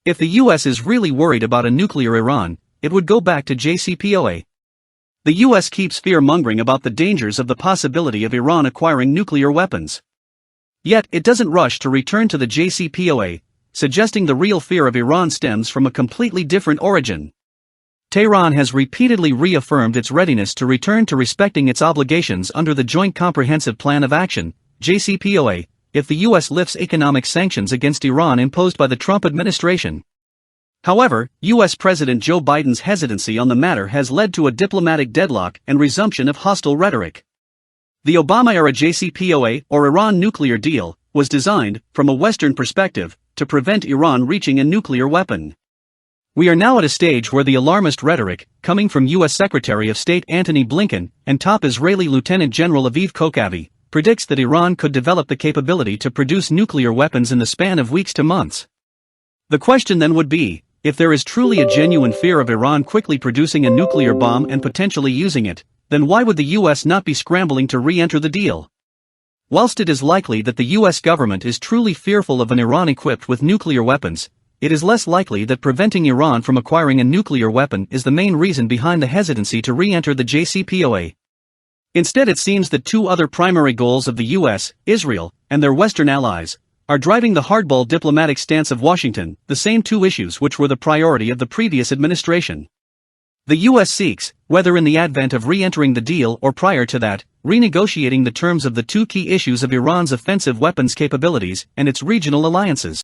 If the US is really worried about a nuclear Iran, it would go back to JCPOA. The US keeps fear-mongering about the dangers of the possibility of Iran acquiring nuclear weapons. Yet it doesn't rush to return to the JCPOA, suggesting the real fear of Iran stems from a completely different origin. Tehran has repeatedly reaffirmed its readiness to return to respecting its obligations under the Joint Comprehensive Plan of Action, JCPOA, if the US lifts economic sanctions against Iran imposed by the Trump administration. However, US President Joe Biden's hesitancy on the matter has led to a diplomatic deadlock and resumption of hostile rhetoric. The Obama-era JCPOA, or Iran nuclear deal, was designed, from a Western perspective, to prevent Iran reaching a nuclear weapon. We are now at a stage where the alarmist rhetoric, coming from US Secretary of State Antony Blinken and top Israeli Lieutenant General Aviv Kochavi, predicts that Iran could develop the capability to produce nuclear weapons in the span of weeks to months. The question then would be, if there is truly a genuine fear of Iran quickly producing a nuclear bomb and potentially using it, then why would the US not be scrambling to re-enter the deal? Whilst it is likely that the US government is truly fearful of an Iran equipped with nuclear weapons, it is less likely that preventing Iran from acquiring a nuclear weapon is the main reason behind the hesitancy to re-enter the JCPOA. Instead, it seems that two other primary goals of the US, Israel, and their Western allies, are driving the hardball diplomatic stance of Washington, the same two issues which were the priority of the previous administration. The US seeks, whether in the advent of re-entering the deal or prior to that, renegotiating the terms of the two key issues of Iran's offensive weapons capabilities and its regional alliances.